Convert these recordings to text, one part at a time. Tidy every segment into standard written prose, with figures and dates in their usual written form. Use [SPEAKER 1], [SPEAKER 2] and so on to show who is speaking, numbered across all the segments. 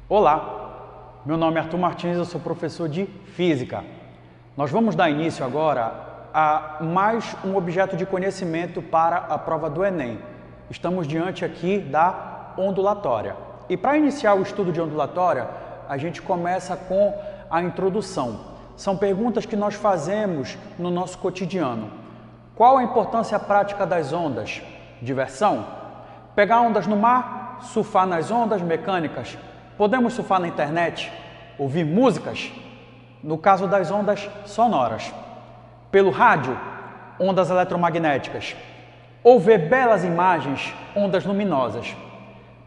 [SPEAKER 1] Olá, meu nome é Arthur Martins, eu sou professor de Física. Nós vamos dar início agora a mais um objeto de conhecimento para a prova do Enem. Estamos diante aqui da ondulatória. E para iniciar o estudo de ondulatória, a gente começa com a introdução. São perguntas que nós fazemos no nosso cotidiano. Qual a importância prática das ondas? Diversão? Pegar ondas no mar? Surfar nas ondas mecânicas? Podemos surfar na internet? Ouvir músicas? No caso das ondas sonoras. Pelo rádio? Ondas eletromagnéticas. Ou ver belas imagens? Ondas luminosas.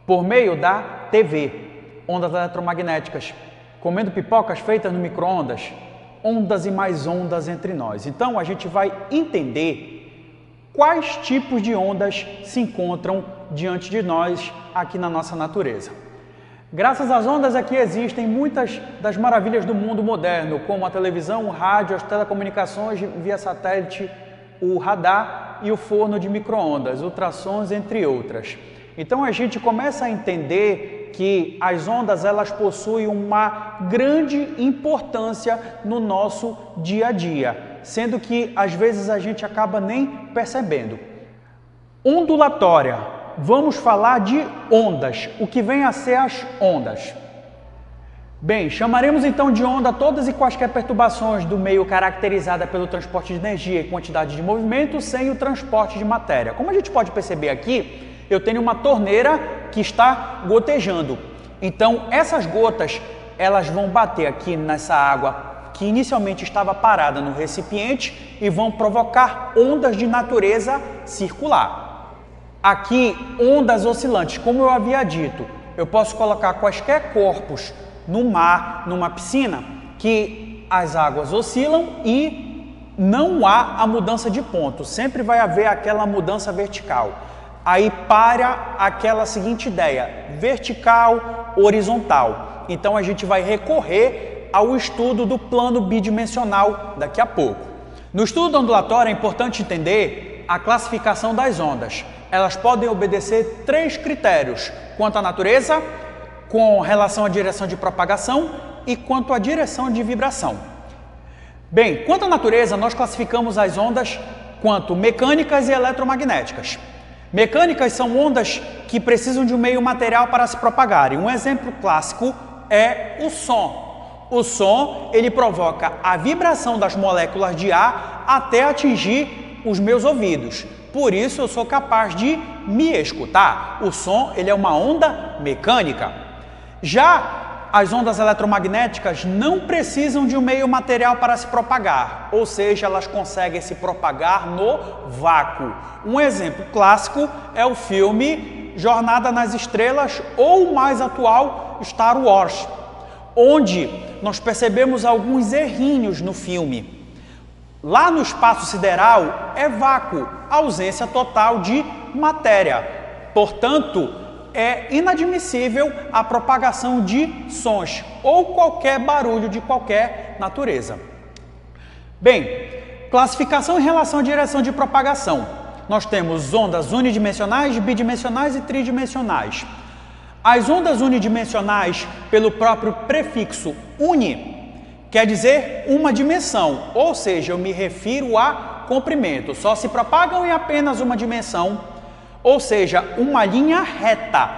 [SPEAKER 1] Por meio da TV? Ondas eletromagnéticas. Comendo pipocas feitas no micro-ondas? Ondas e mais ondas entre nós. Então, a gente vai entender quais tipos de ondas se encontram diante de nós aqui na nossa natureza. Graças às ondas aqui existem muitas das maravilhas do mundo moderno, como a televisão, o rádio, as telecomunicações via satélite, o radar e o forno de micro-ondas, ultrassons, entre outras. Então a gente começa a entender que as ondas elas possuem uma grande importância no nosso dia a dia, sendo que às vezes a gente acaba nem percebendo. Ondulatória. Vamos falar de ondas, o que vem a ser as ondas. Bem, chamaremos então de onda todas e quaisquer perturbações do meio caracterizada pelo transporte de energia e quantidade de movimento sem o transporte de matéria. Como a gente pode perceber aqui, eu tenho uma torneira que está gotejando. Então, essas gotas, elas vão bater aqui nessa água que inicialmente estava parada no recipiente e vão provocar ondas de natureza circular. Aqui, ondas oscilantes, como eu havia dito, eu posso colocar quaisquer corpos no mar, numa piscina, que as águas oscilam e não há a mudança de ponto, sempre vai haver aquela mudança vertical. Aí para aquela seguinte ideia, vertical, horizontal. Então a gente vai recorrer ao estudo do plano bidimensional daqui a pouco. No estudo da ondulatória é importante entender a classificação das ondas. Elas podem obedecer 3 critérios, quanto à natureza, com relação à direção de propagação e quanto à direção de vibração. Bem, quanto à natureza, nós classificamos as ondas quanto mecânicas e eletromagnéticas. Mecânicas são ondas que precisam de um meio material para se propagarem. Um exemplo clássico é o som. O som, ele provoca a vibração das moléculas de ar até atingir os meus ouvidos. Por isso eu sou capaz de me escutar. O som, ele é uma onda mecânica. Já as ondas eletromagnéticas não precisam de um meio material para se propagar, ou seja, elas conseguem se propagar no vácuo. Um exemplo clássico é o filme Jornada nas Estrelas ou o mais atual Star Wars, onde nós percebemos alguns errinhos no filme. Lá no espaço sideral é vácuo, ausência total de matéria. Portanto, é inadmissível a propagação de sons ou qualquer barulho de qualquer natureza. Bem, classificação em relação à direção de propagação. Nós temos ondas unidimensionais, bidimensionais e tridimensionais. As ondas unidimensionais, pelo próprio prefixo uni, quer dizer uma dimensão, ou seja, eu me refiro a comprimento. Só se propagam em apenas uma dimensão, ou seja, uma linha reta,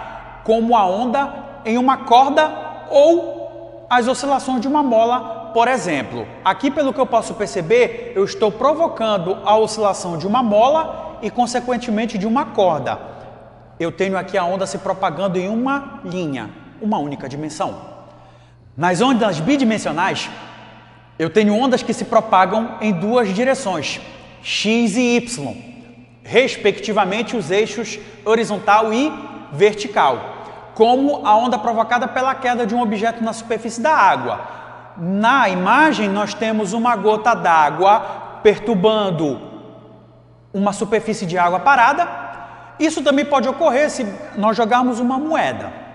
[SPEAKER 1] como a onda em uma corda ou as oscilações de uma mola, por exemplo. Aqui, pelo que eu posso perceber, eu estou provocando a oscilação de uma mola e, consequentemente, de uma corda. Eu tenho aqui a onda se propagando em uma linha, uma única dimensão. Nas ondas bidimensionais, eu tenho ondas que se propagam em 2 direções, x e y, respectivamente os eixos horizontal e vertical, como a onda provocada pela queda de um objeto na superfície da água. Na imagem, nós temos uma gota d'água perturbando uma superfície de água parada. Isso também pode ocorrer se nós jogarmos uma moeda.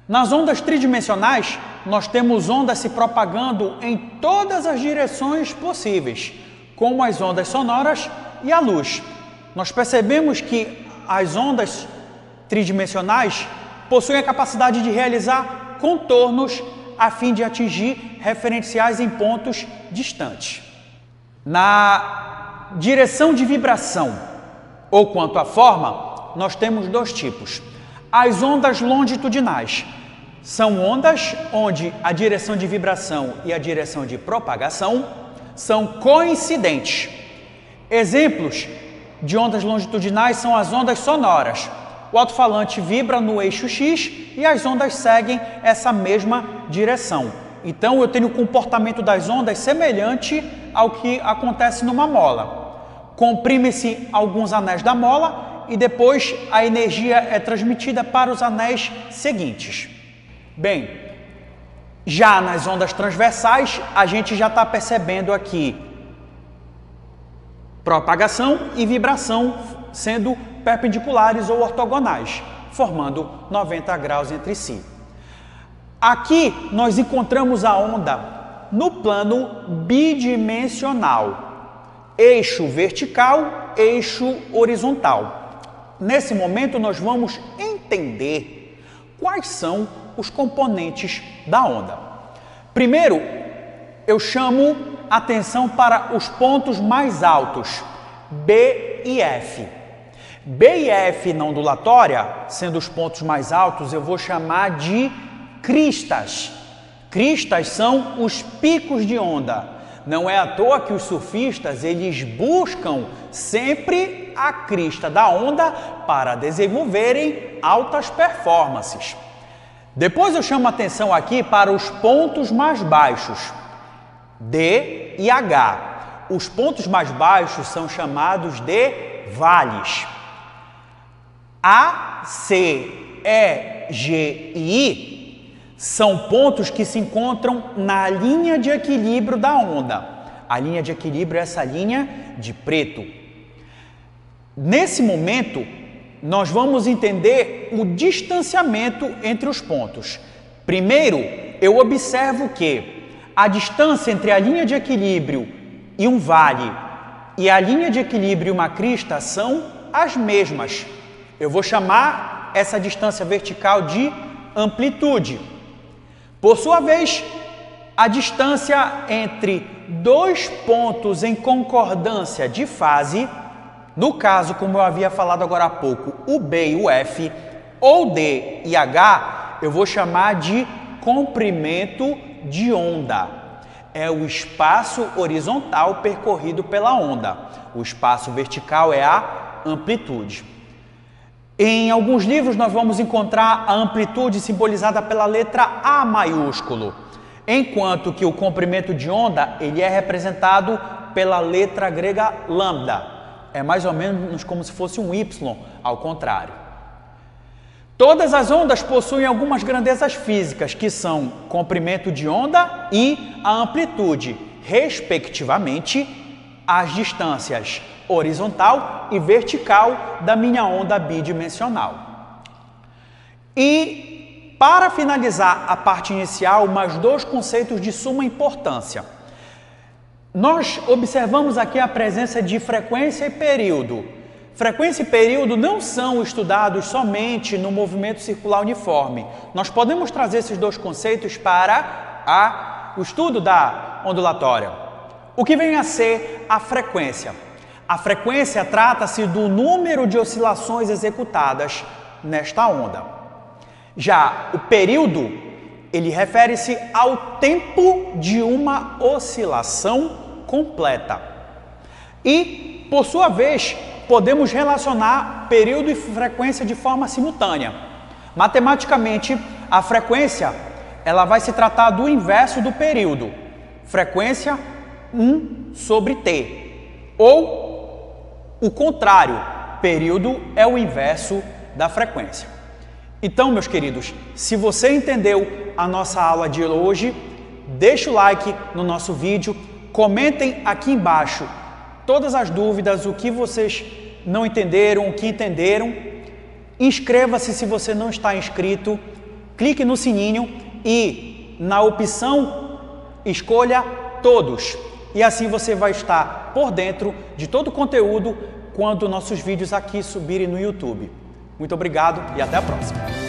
[SPEAKER 1] Nas ondas tridimensionais, nós temos ondas se propagando em todas as direções possíveis, como as ondas sonoras e a luz. Nós percebemos que as ondas tridimensionais possuem a capacidade de realizar contornos a fim de atingir referenciais em pontos distantes. Na direção de vibração, ou quanto à forma, nós temos dois tipos. As ondas longitudinais são ondas onde a direção de vibração e a direção de propagação são coincidentes. Exemplos de ondas longitudinais são as ondas sonoras. O alto-falante vibra no eixo X e as ondas seguem essa mesma direção. Então, eu tenho o comportamento das ondas semelhante ao que acontece numa mola. Comprime-se alguns anéis da mola e depois a energia é transmitida para os anéis seguintes. Bem, já nas ondas transversais, a gente já está percebendo aqui propagação e vibração sendo perpendiculares ou ortogonais, formando 90 graus entre si. Aqui nós encontramos a onda no plano bidimensional, eixo vertical, eixo horizontal. Nesse momento nós vamos entender quais são os componentes da onda. Primeiro, eu chamo atenção para os pontos mais altos, B e F. B e F na ondulatória, sendo os pontos mais altos, eu vou chamar de cristas. Cristas são os picos de onda. Não é à toa que os surfistas, eles buscam sempre a crista da onda para desenvolverem altas performances. Depois eu chamo a atenção aqui para os pontos mais baixos, D e H. Os pontos mais baixos são chamados de vales. A, C, E, G e I são pontos que se encontram na linha de equilíbrio da onda. A linha de equilíbrio é essa linha de preto. Nesse momento, nós vamos entender o distanciamento entre os pontos. Primeiro, eu observo que a distância entre a linha de equilíbrio e um vale e a linha de equilíbrio e uma crista são as mesmas. Eu vou chamar essa distância vertical de amplitude. Por sua vez, a distância entre dois pontos em concordância de fase, no caso, como eu havia falado agora há pouco, o B e o F, ou D e H, eu vou chamar de comprimento de onda. É o espaço horizontal percorrido pela onda. O espaço vertical é a amplitude. Em alguns livros nós vamos encontrar a amplitude simbolizada pela letra A maiúsculo, enquanto que o comprimento de onda ele é representado pela letra grega lambda. É mais ou menos como se fosse um Y, ao contrário. Todas as ondas possuem algumas grandezas físicas, que são comprimento de onda e a amplitude, respectivamente, as distâncias horizontal e vertical da minha onda bidimensional. E, para finalizar a parte inicial, mais dois conceitos de suma importância. Nós observamos aqui a presença de frequência e período. Frequência e período não são estudados somente no movimento circular uniforme. Nós podemos trazer esses dois conceitos para o estudo da ondulatória. O que vem a ser a frequência? A frequência trata-se do número de oscilações executadas nesta onda. Já o período, ele refere-se ao tempo de uma oscilação completa. E, por sua vez, podemos relacionar período e frequência de forma simultânea. Matematicamente, a frequência ela vai se tratar do inverso do período. Frequência 1 sobre t. Ou o contrário, período é o inverso da frequência. Então, meus queridos, se você entendeu a nossa aula de hoje, deixa o like no nosso vídeo, comentem aqui embaixo todas as dúvidas, o que vocês não entenderam, o que entenderam. Inscreva-se se você não está inscrito, clique no sininho e na opção escolha todos. E assim você vai estar por dentro de todo o conteúdo quando nossos vídeos aqui subirem no YouTube. Muito obrigado e até a próxima.